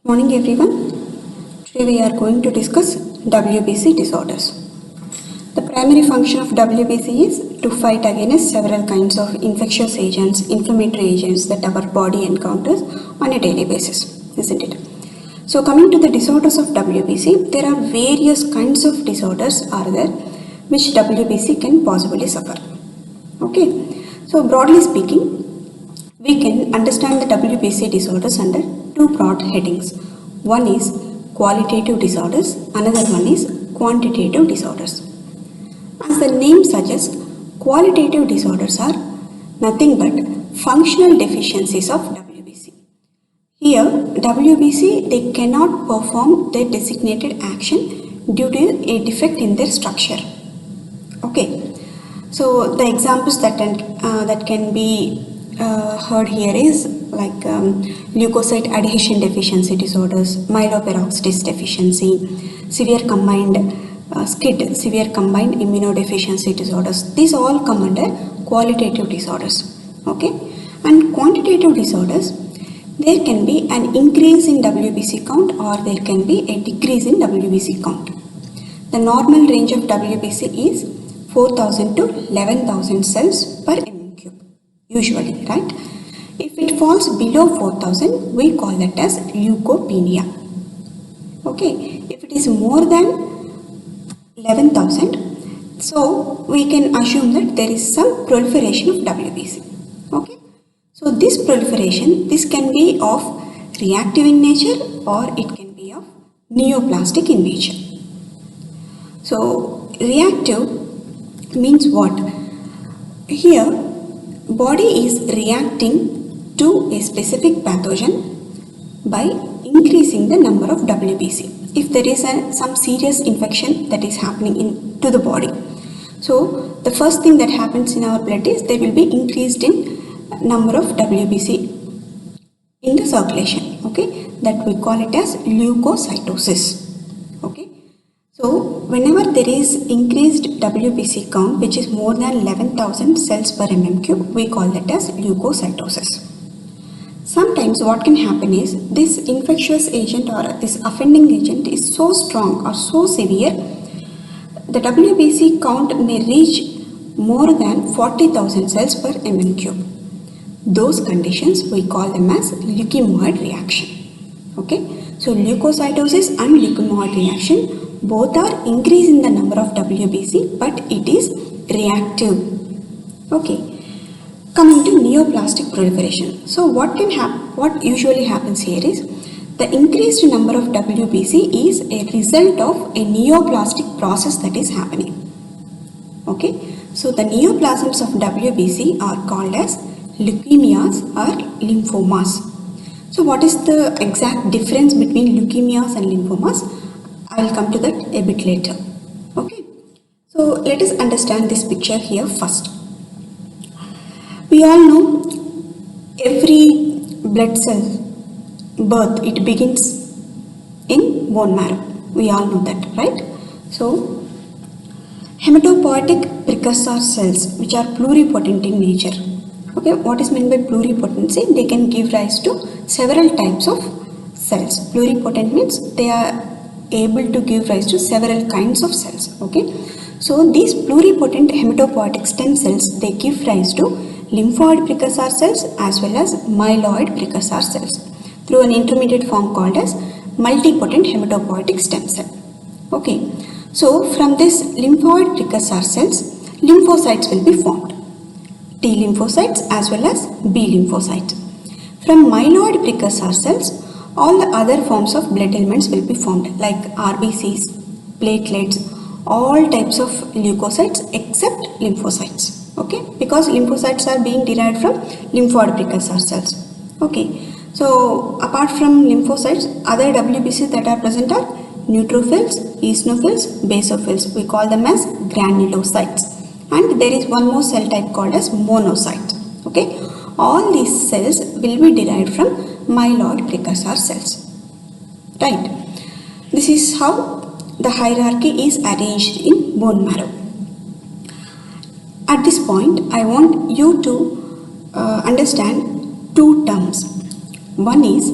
Morning everyone. Today we are going to discuss WBC disorders. The primary function of WBC is to fight against several kinds of infectious agents, inflammatory agents that our body encounters on a daily basis, isn't it? So coming to the disorders of WBC, there are various kinds of disorders are there which WBC can possibly suffer. Okay. So broadly speaking, we can understand the WBC disorders under two broad headings. One is qualitative disorders, another one is quantitative disorders. As the name suggests, qualitative disorders are nothing but functional deficiencies of WBC. Here, WBC, they cannot perform their designated action due to a defect in their structure. Okay, so the examples that can be heard here is like leukocyte adhesion deficiency disorders, myeloperoxidase deficiency, severe combined SCID, severe combined immunodeficiency disorders. These all come under qualitative disorders. Okay, and quantitative disorders, there can be an increase in WBC count or there can be a decrease in WBC count. The normal range of WBC is 4,000 to 11,000 cells per usually, right? If it falls below 4,000, we call that as leukopenia. Okay, if it is more than 11,000, so we can assume that there is some proliferation of WBC. Okay, so this proliferation, this can be of reactive in nature or it can be of neoplastic in nature. So reactive means what? Here body is reacting to a specific pathogen by increasing the number of WBC. If there is some serious infection that is happening into the body, so the first thing that happens in our blood is there will be increased in number of WBC in the circulation. Okay, that we call it as leukocytosis. Okay, so whenever there is increased WBC count which is more than 11,000 cells per mm cube, we call that as leukocytosis. Sometimes what can happen is this infectious agent or this offending agent is so strong or so severe, the WBC count may reach more than 40,000 cells per mm cube. Those conditions we call them as leukemoid reaction. Okay, so leukocytosis and leukemoid reaction both are increasing the number of WBC, but it is reactive. Okay, coming to neoplastic proliferation. So what usually happens here is the increased number of WBC is a result of a neoplastic process that is happening. Okay, so the neoplasms of WBC are called as leukemias or lymphomas. So what is the exact difference between leukemias and lymphomas? I will come to that a bit later. Okay, so let us understand this picture here first. We all know every blood cell birth, it begins in bone marrow. We all know that, right? So hematopoietic precursor cells which are pluripotent in nature. Okay, what is meant by pluripotency? They can give rise to several types of cells. Pluripotent means they are able to give rise to several kinds of cells. Okay, so these pluripotent hematopoietic stem cells, they give rise to lymphoid precursor cells as well as myeloid precursor cells through an intermediate form called as multipotent hematopoietic stem cell. Okay, so from this lymphoid precursor cells, lymphocytes will be formed, T lymphocytes as well as B lymphocytes. From myeloid precursor cells, all the other forms of blood elements will be formed like RBCs, platelets, all types of leukocytes except lymphocytes. Okay, because lymphocytes are being derived from lymphoid precursor cells. Okay, so apart from lymphocytes, other WBCs that are present are neutrophils, eosinophils, basophils. We call them as granulocytes. And there is one more cell type called as monocytes. Okay, all these cells will be derived from myeloid precursor cells. Right. This is how the hierarchy is arranged in bone marrow. At this point, I want you to understand two terms. One is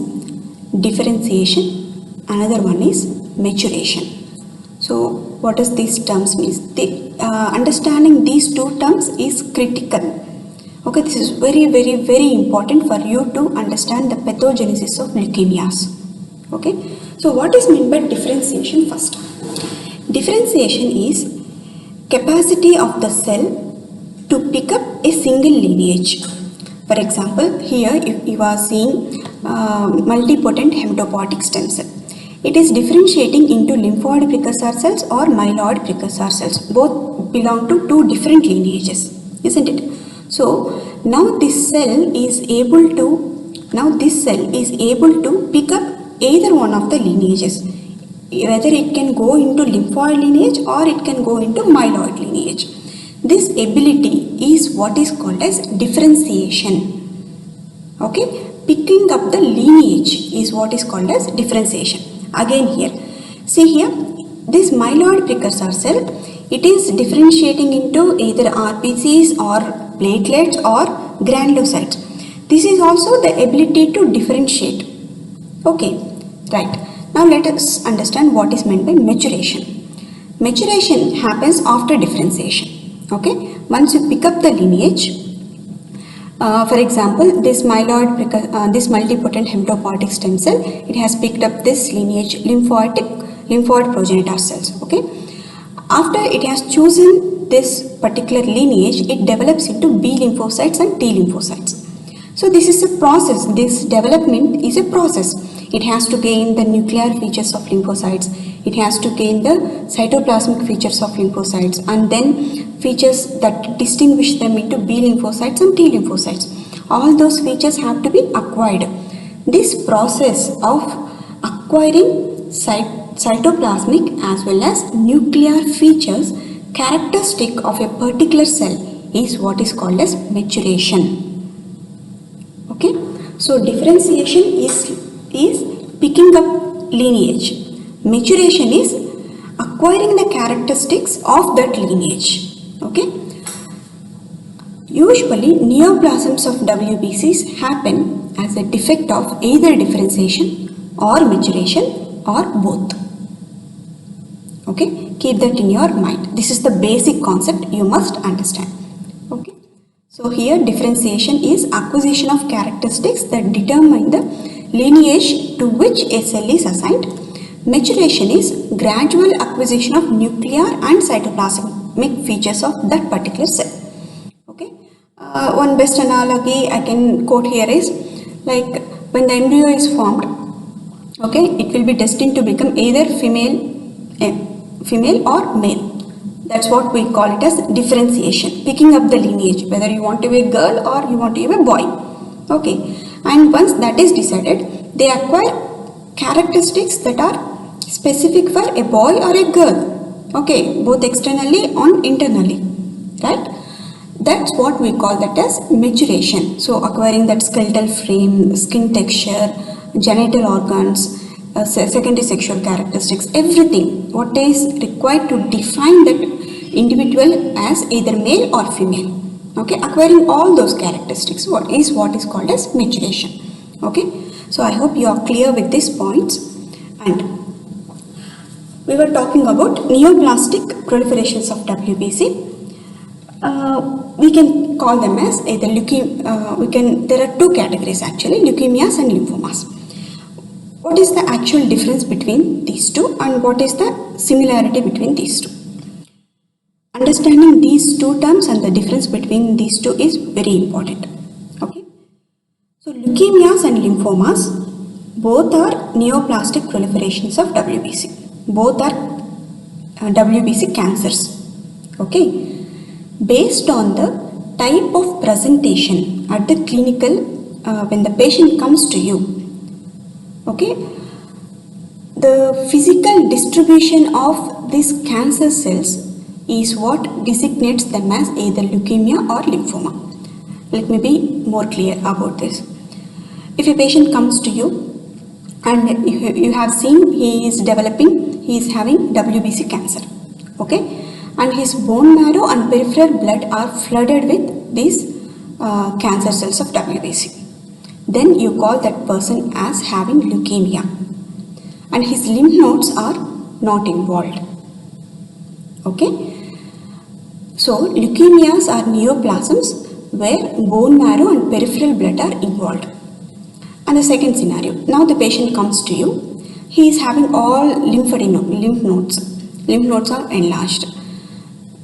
differentiation, another one is maturation. So what does these terms mean? Understanding these two terms is critical. Okay, this is very important for you to understand the pathogenesis of leukemias. Okay, so what is meant by differentiation first? Differentiation is capacity of the cell to pick up a single lineage. For example, here you are seeing multipotent hematopoietic stem cell. It is differentiating into lymphoid precursor cells or myeloid precursor cells. Both belong to two different lineages, isn't it? So now this cell is able to pick up either one of the lineages. Whether it can go into lymphoid lineage or it can go into myeloid lineage. This ability is what is called as differentiation. Okay, picking up the lineage is what is called as differentiation. Again here, see here, this myeloid precursor cell, it is differentiating into either RBCs or platelets or granulocytes. This is also the ability to differentiate. Okay, right. Now let us understand what is meant by maturation. Maturation happens after differentiation. Okay, once you pick up the lineage, for example, this multipotent hematopoietic stem cell, it has picked up this lineage lymphoid progenitor cells. Okay, after it has chosen this particular lineage, it develops into B lymphocytes and T lymphocytes. So this is a process. This development is a process. It has to gain the nuclear features of lymphocytes. It has to gain the cytoplasmic features of lymphocytes and then features that distinguish them into B lymphocytes and T lymphocytes. All those features have to be acquired. This process of acquiring cytoplasmic as well as nuclear features characteristic of a particular cell is what is called as maturation. Okay, so differentiation is picking up lineage. Maturation is acquiring the characteristics of that lineage. Okay. Usually neoplasms of WBCs happen as a defect of either differentiation or maturation or both. Okay, keep that in your mind. This is the basic concept you must understand. Okay. So here differentiation is acquisition of characteristics that determine the lineage to which a cell is assigned. Maturation is gradual acquisition of nuclear and cytoplasmic features of that particular cell. Okay. One best analogy I can quote here is like when the embryo is formed, okay, it will be destined to become either female or male. That's what we call it as differentiation, picking up the lineage, whether you want to be a girl or you want to be a boy. Okay, and once that is decided, they acquire characteristics that are specific for a boy or a girl. Okay, both externally and internally, right? That's what we call that as maturation. So acquiring that skeletal frame, skin texture, genital organs, secondary sexual characteristics, everything what is required to define that individual as either male or female. Okay, acquiring all those characteristics what is called as maturation. Okay, so I hope you are clear with these points. And we were talking about neoplastic proliferations of WBC. We can call them as either there are two categories actually, leukemias and lymphomas. What is the actual difference between these two and what is the similarity between these two? Understanding these two terms and the difference between these two is very important. Okay. So leukemias and lymphomas both are neoplastic proliferations of WBC. Both are WBC cancers. Okay. Based on the type of presentation at the clinical when the patient comes to you. Okay, the physical distribution of these cancer cells is what designates them as either leukemia or lymphoma. Let me be more clear about this. If a patient comes to you and you have seen he is having WBC cancer, okay, and his bone marrow and peripheral blood are flooded with these cancer cells of WBC. then you call that person as having leukemia, and his lymph nodes are not involved. Okay, so leukemias are neoplasms where bone marrow and peripheral blood are involved. And the second scenario, now the patient comes to you, he is having all lymph nodes. Lymph nodes are enlarged.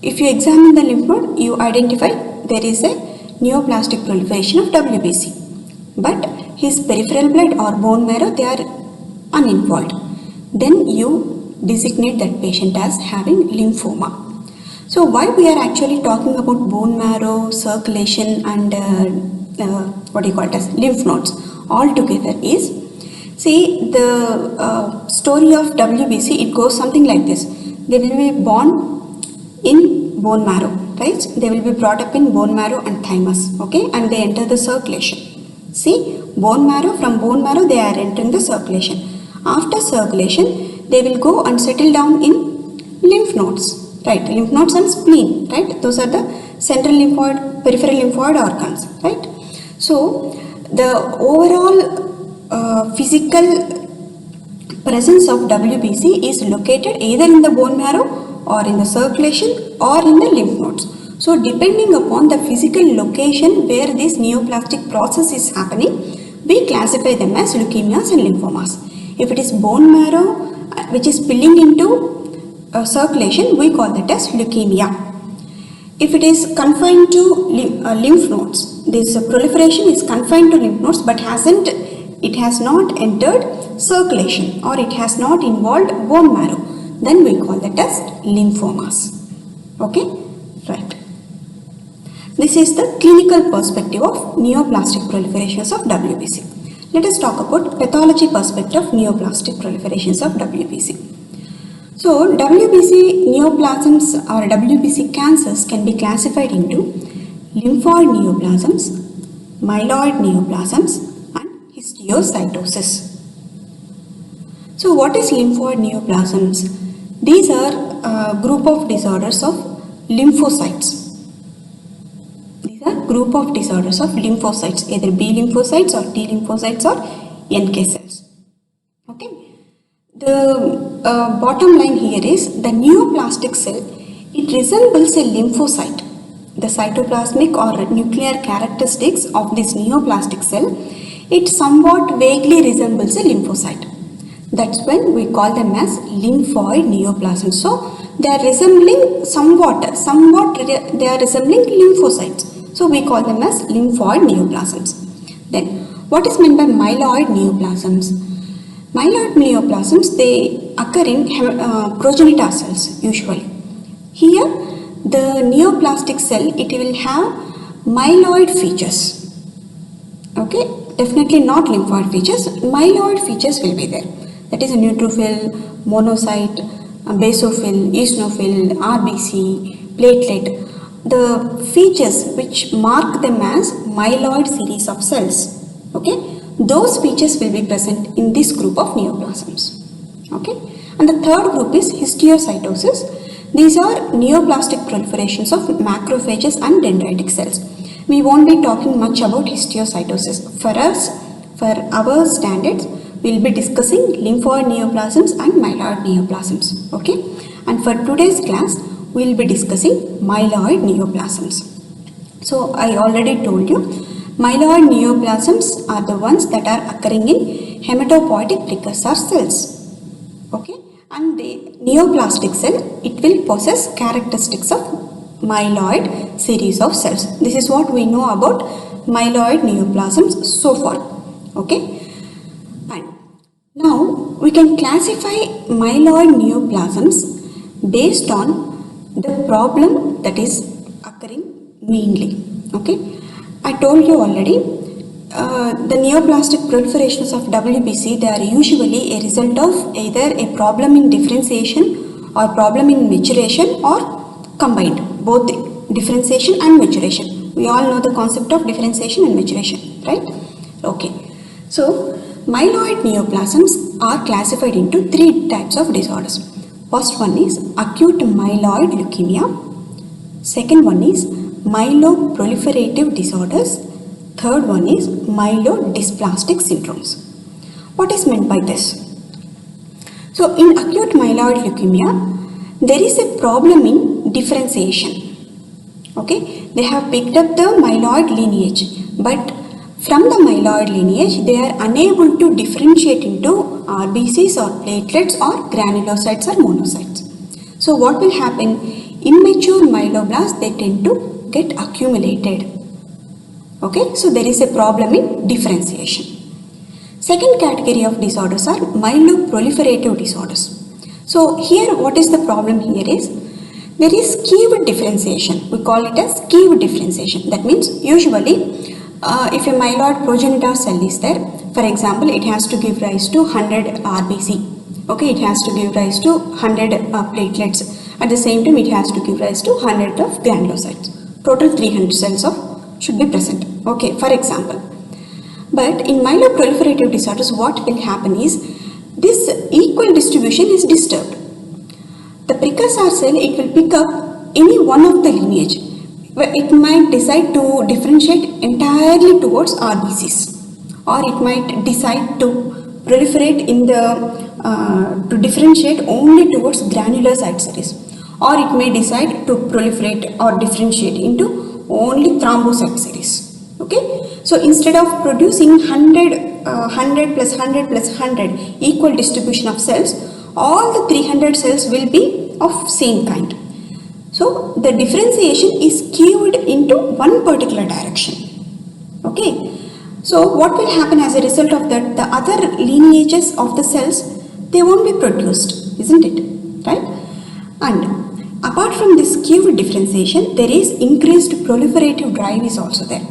If you examine the lymph node, you identify there is a neoplastic proliferation of WBC. But his peripheral blood or bone marrow, they are uninvolved. Then you designate that patient as having lymphoma. So why we are actually talking about bone marrow, circulation and lymph nodes all together is, see, the story of WBC, it goes something like this. They will be born in bone marrow, right? They will be brought up in bone marrow and thymus, okay, and they enter the circulation. See, bone marrow, from bone marrow they are entering the circulation. After circulation, they will go and settle down in lymph nodes, right? Lymph nodes and spleen, right? Those are the central lymphoid, peripheral lymphoid organs, right? So the overall physical presence of WBC is located either in the bone marrow or in the circulation or in the lymph nodes. So depending upon the physical location where this neoplastic process is happening, we classify them as leukemias and lymphomas. If it is bone marrow which is spilling into circulation, we call that as leukemia. If it is confined to lymph nodes, this proliferation is confined to lymph nodes but it has not entered circulation or it has not involved bone marrow, then we call that as lymphomas. Okay, right. This is the clinical perspective of neoplastic proliferations of WBC. Let us talk about pathology perspective of neoplastic proliferations of WBC. So WBC neoplasms or WBC cancers can be classified into lymphoid neoplasms, myeloid neoplasms and histiocytosis. So what is lymphoid neoplasms? These are a group of disorders of lymphocytes. These are group of disorders of lymphocytes, either B lymphocytes or T lymphocytes or NK cells. Okay. The bottom line here is the neoplastic cell, it resembles a lymphocyte. The cytoplasmic or nuclear characteristics of this neoplastic cell, it somewhat vaguely resembles a lymphocyte. That's when we call them as lymphoid neoplasms. So they are resembling somewhat they are resembling lymphocytes. So we call them as lymphoid neoplasms. Then what is meant by myeloid neoplasms? Myeloid neoplasms, they occur in progenitor cells usually. Here the neoplastic cell, it will have myeloid features. Okay, definitely not lymphoid features. Myeloid features will be there. That is a neutrophil, monocyte, basophil, eosinophil, RBC, platelet. The features which mark them as myeloid series of cells. Okay, those features will be present in this group of neoplasms. Okay, and the third group is histiocytosis. These are neoplastic proliferations of macrophages and dendritic cells. We won't be talking much about histiocytosis. For us, for our standards, we will be discussing lymphoid neoplasms and myeloid neoplasms. Okay, and for today's class, we will be discussing myeloid neoplasms. So I already told you, myeloid neoplasms are the ones that are occurring in hematopoietic precursor cells. Okay, and the neoplastic cell, it will possess characteristics of myeloid series of cells. This is what we know about myeloid neoplasms so far. Okay, and now we can classify myeloid neoplasms based on the problem that is occurring mainly. Okay, I told you already, the neoplastic proliferations of WBC, they are usually a result of either a problem in differentiation or problem in maturation or combined, both differentiation and maturation. We all know the concept of differentiation and maturation, right? Okay, so myeloid neoplasms are classified into three types of disorders. First one is acute myeloid leukemia. Second one is myeloproliferative disorders. Third one is myelodysplastic syndromes. What is meant by this? So in acute myeloid leukemia, there is a problem in differentiation. Okay, they have picked up the myeloid lineage, but from the myeloid lineage, they are unable to differentiate into RBCs or platelets or granulocytes or monocytes. So what will happen? Immature myeloblasts, they tend to get accumulated. Okay, so there is a problem in differentiation. Second category of disorders are myeloproliferative disorders. So here what is the problem here is, there is skewed differentiation. We call it as skewed differentiation. That means usually if a myeloid progenitor cell is there, for example, it has to give rise to 100 RBC. Okay, it has to give rise to 100 platelets. At the same time, it has to give rise to 100 of granulocytes. Total 300 cells should be present. Okay, for example. But in myeloproliferative disorders, what will happen is, this equal distribution is disturbed. The precursor cell, it will pick up any one of the lineage, where it might decide to differentiate entirely towards RBCs, or it might decide to proliferate in the to differentiate only towards granulocyte series, or it may decide to proliferate or differentiate into only thrombocyte series. Okay, so instead of producing 100 plus 100 plus 100 equal distribution of cells, all the 300 cells will be of same kind. So the differentiation is skewed into one particular direction. Okay, so what will happen as a result of that? The other lineages of the cells, they won't be produced, isn't it? Right? And apart from this skewed differentiation, there is increased proliferative drive is also there.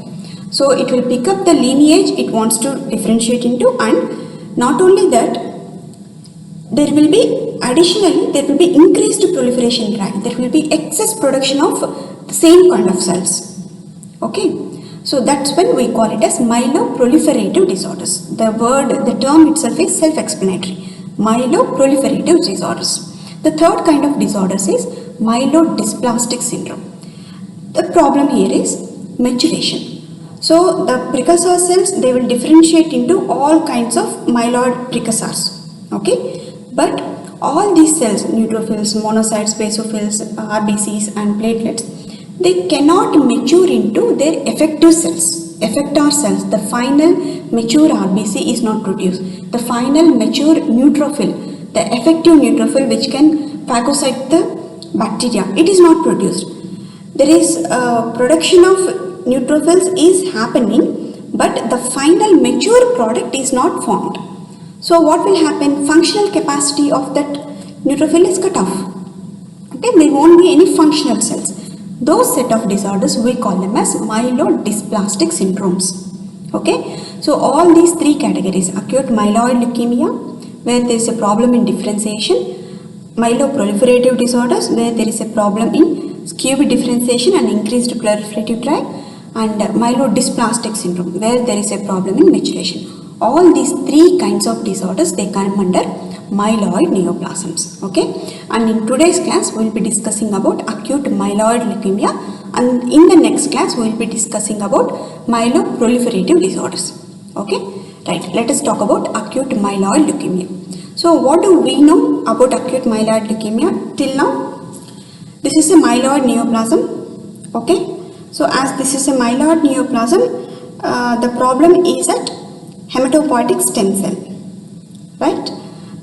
So it will pick up the lineage it wants to differentiate into, and not only that, there will be increased proliferation drive. There will be excess production of the same kind of cells. Okay, so that's when we call it as myeloproliferative disorders. The term itself is self-explanatory. Myeloproliferative disorders. The third kind of disorders is myelodysplastic syndrome. The problem here is maturation. So the precursor cells, they will differentiate into all kinds of myeloid precursors. Okay, but all these cells, neutrophils, monocytes, basophils, RBCs and platelets, they cannot mature into their effective cells, effector cells. The final mature RBC is not produced. The final mature neutrophil, the effective neutrophil which can phagocyte the bacteria, it is not produced. There is production of neutrophils is happening, but the final mature product is not formed. So what will happen? Functional capacity of that neutrophil is cut off. Okay, there won't be any functional cells. Those set of disorders, we call them as myelodysplastic syndromes. Okay, so all these three categories: acute myeloid leukemia, where there is a problem in differentiation; myeloproliferative disorders, where there is a problem in skewed differentiation and increased proliferative drive; and myelodysplastic syndrome, where there is a problem in maturation. All these three kinds of disorders, they come under myeloid neoplasms. Okay, and in today's class we will be discussing about acute myeloid leukemia, and in the next class we will be discussing about myeloproliferative disorders. Okay, right, let us talk about acute myeloid leukemia. So what do we know about acute myeloid leukemia till now? This is a myeloid neoplasm. Okay, so as this is a myeloid neoplasm, the problem is at hematopoietic stem cell, right?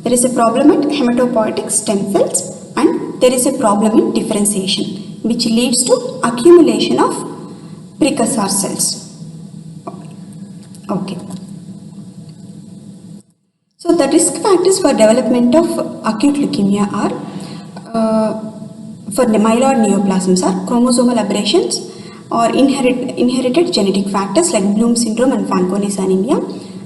There is a problem at hematopoietic stem cells, and there is a problem in differentiation, which leads to accumulation of precursor cells. Okay. So the risk factors for development of acute leukemia are, for the myeloid neoplasms, are chromosomal aberrations or inherited genetic factors like Bloom syndrome and Fanconi's anemia,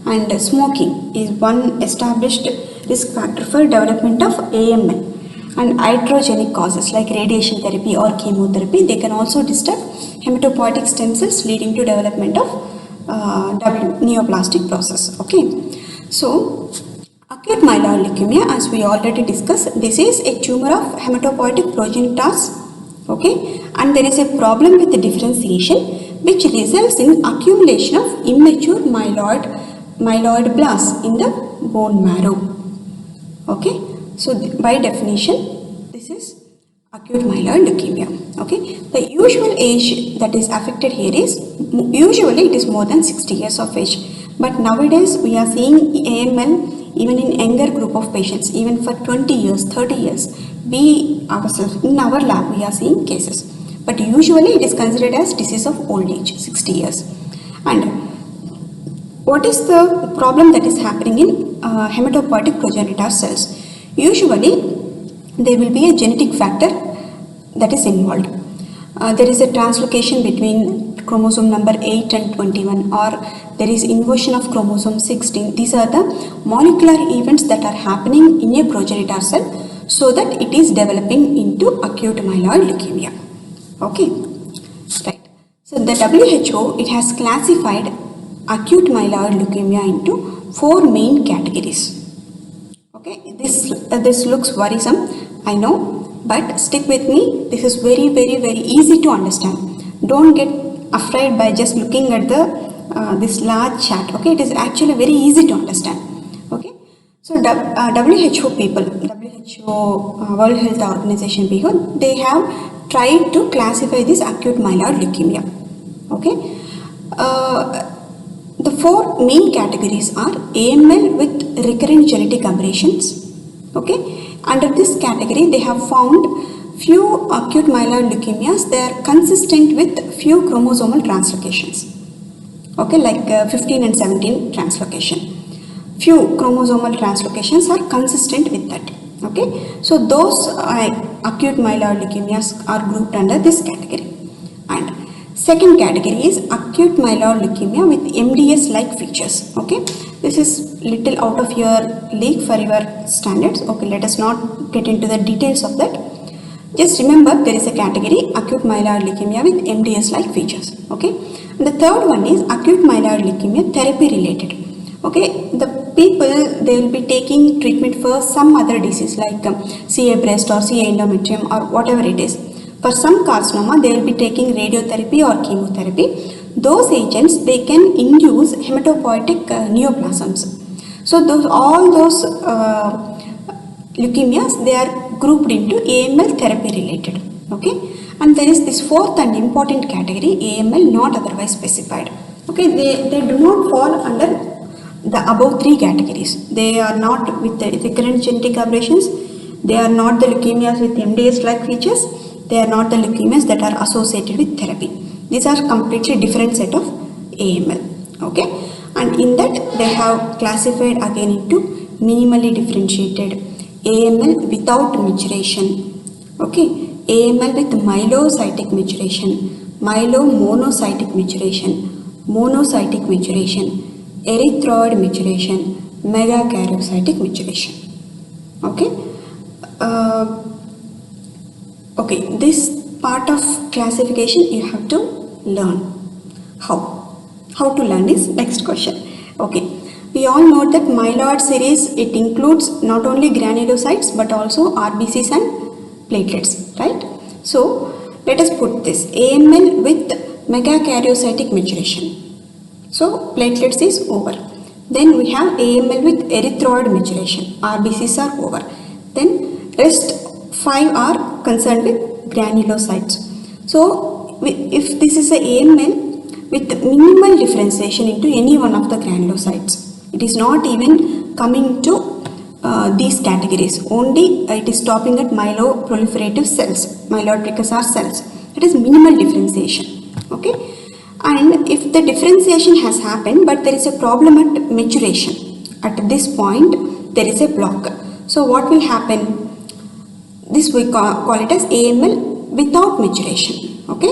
and smoking is one established risk factor for development of AML, and iatrogenic causes like radiation therapy or chemotherapy, they can also disturb hematopoietic stem cells, leading to development of neoplastic process. Okay, so acute myeloid leukemia, as we already discussed, this is a tumor of hematopoietic progenitors. Okay, and there is a problem with the differentiation, which results in accumulation of immature myeloid blasts in the bone marrow. Okay, so by definition, this is acute myeloid leukemia. Okay, the usual age that is affected here is, usually it is more than 60 years of age, but nowadays we are seeing AML even in younger group of patients, even for 20 years, 30 years. We ourselves, in our lab, we are seeing cases, but usually it is considered as disease of old age, 60 years. And what is the problem that is happening in hematopoietic progenitor cells? Usually there will be a genetic factor that is involved. There is a translocation between chromosome number 8 and 21, or there is inversion of chromosome 16. These are the molecular events that are happening in a progenitor cell so that it is developing into acute myeloid leukemia. Okay, right. So the WHO, it has classified acute myeloid leukemia into 4 main categories. Okay, this looks worrisome, I know, but stick with me. This is very easy to understand. Don't get afraid by just looking at the this large chart. Okay, it is actually very easy to understand. Okay, so WHO people, World Health Organization people, they have tried to classify this acute myeloid leukemia. Okay, the 4 main categories are AML with recurrent genetic aberrations. Okay, under this category they have found few acute myeloid leukemias, they are consistent with few chromosomal translocations. Okay, like 15 and 17 translocation. Few chromosomal translocations are consistent with that. Okay, so those acute myeloid leukemias are grouped under this category. And second category is acute myeloid leukemia with MDS-like features. Okay, this is little out of your league for your standards. Okay, let us not get into the details of that. Just remember, there is a category acute myeloid leukemia with MDS-like features. Okay, and the third one is acute myeloid leukemia therapy related. Okay, the people, they will be taking treatment for some other disease like CA breast or CA endometrium or whatever it is. For some carcinoma, they will be taking radiotherapy or chemotherapy. Those agents, they can induce hematopoietic neoplasms. So all those leukemias, they are grouped into AML therapy related. Okay, and there is this fourth and important category, AML not otherwise specified. Okay, they do not fall under the above 3 categories. They are not with the recurrent genetic aberrations, they are not the leukemias with MDS-like features, they are not the leukemias that are associated with therapy. These are completely different set of AML. Okay, and in that they have classified again into minimally differentiated AML without maturation. Okay, AML with myelocytic maturation, myelomonocytic maturation, monocytic maturation, erythroid maturation, megakaryocytic maturation. Okay, okay, this part of classification you have to learn. How to learn is next question. Okay, we all know that myeloid series, it includes not only granulocytes but also RBCs and platelets, right? So let us put this AML with megakaryocytic maturation. So platelets is over. Then we have AML with erythroid maturation. RBCs are over. Then rest 5 are concerned with granulocytes. So if this is a AML with minimal differentiation into any one of the granulocytes, it is not even coming to these categories. Only it is stopping at myeloproliferative cells, myeloid precursor cells. It is minimal differentiation. Okay. And if the differentiation has happened but there is a problem at maturation, at this point there is a block. So what will happen? This we call it as AML without maturation. Okay,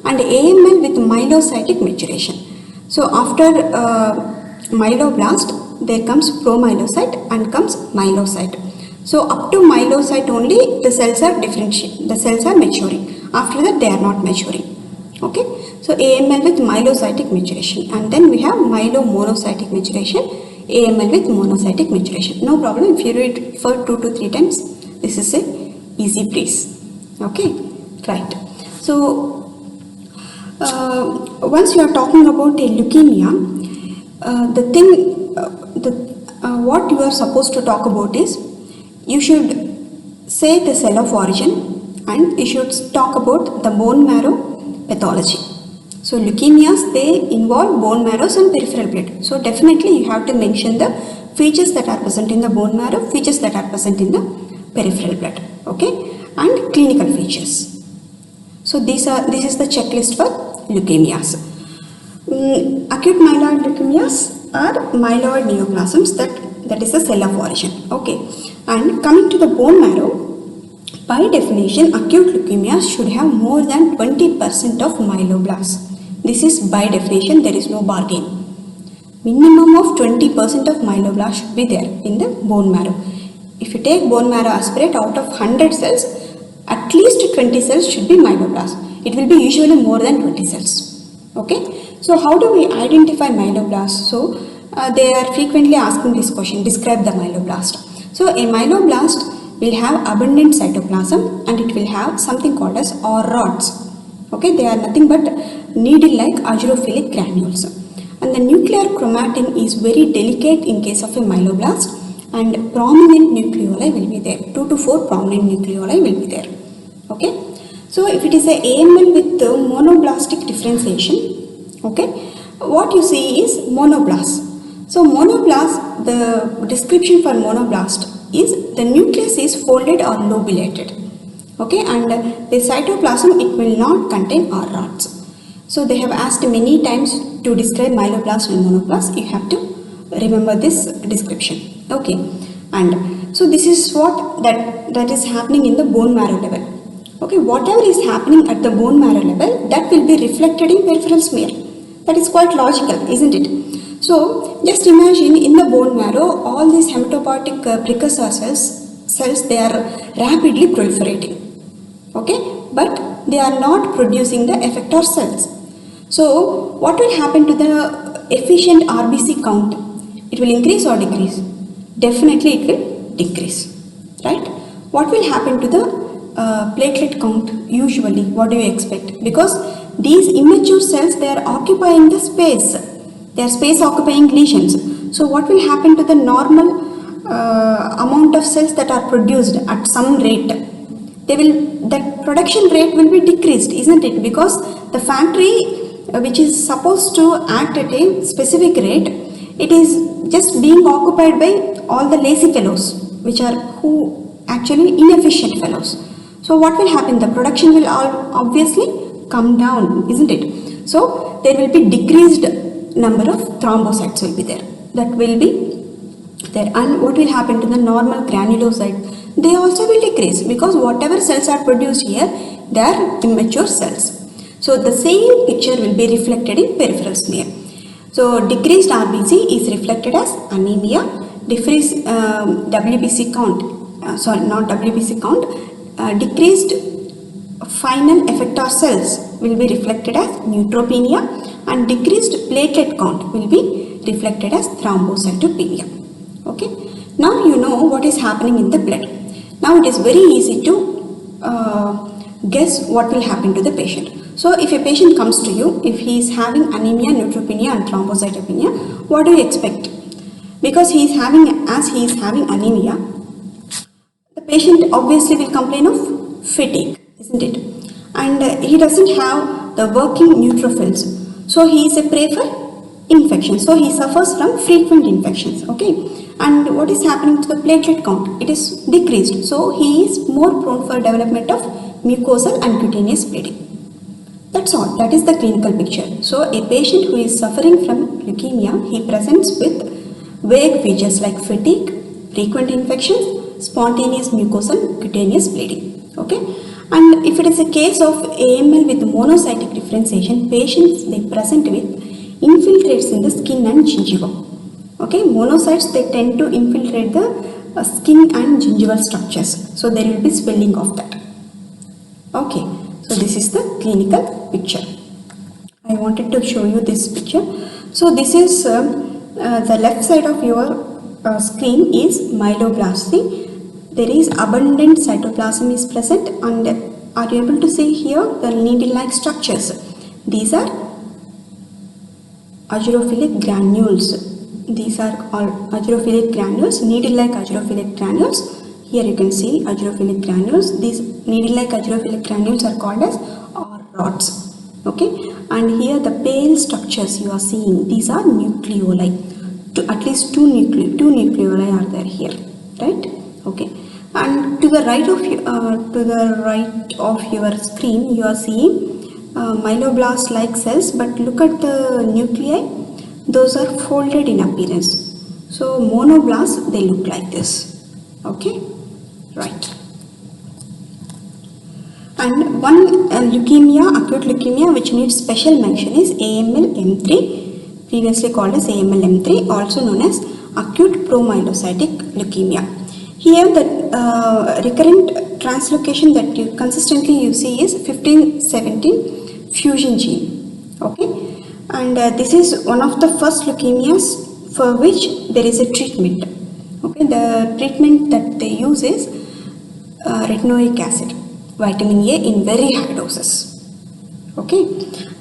and AML with myelocytic maturation. So after myeloblast, there comes promyelocyte and comes myelocyte. So up to myelocyte only the cells are differentiating, the cells are maturing. After that they are not maturing. Okay, so AML with myelocytic maturation, and then we have myelomonocytic maturation, AML with monocytic maturation. No problem if you read for 2 to 3 times. This is a easy breeze. Okay, right. So Once you are talking about a leukemia, what you are supposed to talk about is, you should say the cell of origin and you should talk about the bone marrow pathology. So leukemias, they involve bone marrows and peripheral blood. So definitely you have to mention the features that are present in the bone marrow, features that are present in the peripheral blood, okay, and clinical features. So this is the checklist for leukemias. Acute myeloid leukemias are myeloid neoplasms, that is the cell of origin, okay. And coming to the bone marrow, by definition, acute leukemias should have more than 20% of myeloblasts. This is by definition, there is no bargain. Minimum of 20% of myeloblasts should be there in the bone marrow. If you take bone marrow aspirate, out of 100 cells, at least 20 cells should be myeloblasts. It will be usually more than 20 cells. Okay. So how do we identify myeloblasts? So they are frequently asking this question, describe the myeloblaст. So a myeloblast will have abundant cytoplasm and it will have something called as OR rods. Okay, they are nothing but needle-like azurophilic granules. And the nuclear chromatin is very delicate in case of a myeloblast, and prominent nucleoli will be there. 2 to 4 prominent nucleoli will be there. Okay, so if it is a AML with monoblastic differentiation, okay, what you see is monoblast. So monoblast, the description for monoblast is the nucleus is folded or lobulated, okay, and the cytoplasm, it will not contain OR rods. So they have asked many times to describe myeloblast and monoblast. You have to remember this description, okay. And so this is what that is happening in the bone marrow level. Okay, whatever is happening at the bone marrow level, that will be reflected in peripheral smear. That is quite logical, isn't it? So just imagine in the bone marrow, all these hematopoietic precursor cells, they are rapidly proliferating. Okay, but they are not producing the effector cells. So what will happen to the efficient RBC count? It will increase or decrease? Definitely it will decrease, right? What will happen to the platelet count? Usually, what do you expect? Because these immature cells, they are occupying the space. They are space occupying lesions. So what will happen to the normal amount of cells that are produced at some rate? That production rate will be decreased, isn't it? Because the factory which is supposed to act at a specific rate, it is just being occupied by all the lazy fellows, which are who actually inefficient fellows. So what will happen? The production will obviously come down, isn't it? So there will be decreased number of thrombocytes will be there. That will be there. And what will happen to the normal granulocytes? They also will decrease, because whatever cells are produced here, they are immature cells. So the same picture will be reflected in peripheral smear. So decreased RBC is reflected as anemia, decreased WBC count, decreased final effector cells will be reflected as neutropenia, and decreased platelet count will be reflected as thrombocytopenia. Okay. Now you know what is happening in the blood. Now it is very easy to guess what will happen to the patient. So if a patient comes to you, if he is having anemia, neutropenia and thrombocytopenia, what do you expect? Because as he is having anemia, the patient obviously will complain of fatigue, isn't it? And he doesn't have the working neutrophils. So he is a prey for infection. So he suffers from frequent infections, okay? And what is happening to the platelet count? It is decreased. So he is more prone for development of mucosal and cutaneous bleeding. That's all. That is the clinical picture. So a patient who is suffering from leukemia, he presents with vague features like fatigue, frequent infections, spontaneous mucosal, cutaneous bleeding. Okay. And if it is a case of AML with monocytic differentiation, patients, they present with infiltrates in the skin and gingiva. Okay, monocytes, they tend to infiltrate the skin and gingival structures. So there will be swelling of that. Okay, so this is the clinical picture. I wanted to show you this picture. So this is the left side of your screen is myeloblast. See, there is abundant cytoplasm is present, and are you able to see here the needle-like structures? These are azurophilic granules. These are all azurophilic granules, needle-like azurophilic granules. Here you can see azurophilic granules. These needle-like azurophilic granules are called as OR rods. Okay, and here the pale structures you are seeing, these are nucleoli. At least two nucleoli are there here, right? Okay, and to the right of your screen you are seeing myeloblast-like cells, but look at the nuclei; those are folded in appearance. So monoblasts, they look like this. Okay, right. And one leukemia, acute leukemia, which needs special mention is AML-M3, previously called as AML-M3, also known as acute promyelocytic leukemia. Here the recurrent translocation that you consistently see is 1517 fusion gene. Okay, and this is one of the first leukemias for which there is a treatment. Okay, the treatment that they use is retinoic acid, vitamin A in very high doses. Okay,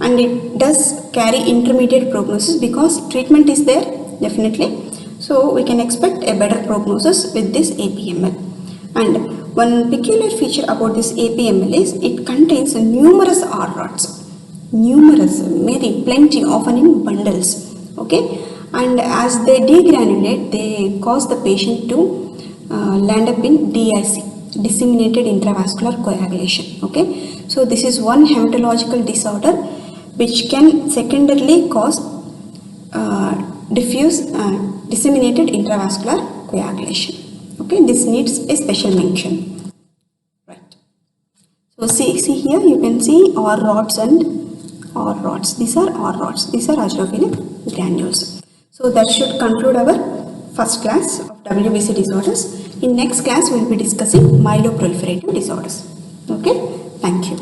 and it does carry intermediate prognosis because treatment is there definitely. So we can expect a better prognosis with this APML. And one peculiar feature about this APML is it contains numerous R rods. Numerous, many, plenty, often in bundles. Okay, and as they degranulate, they cause the patient to land up in DIC, disseminated intravascular coagulation. Okay, so this is one hematological disorder which can secondarily cause diffuse disseminated intravascular coagulation. Okay, this needs a special mention. Right. So see here you can see OR rods and OR rods. These are OR rods. These are azurophilic granules. So that should conclude our first class of WBC disorders. In next class we will be discussing myeloproliferative disorders. Okay, thank you.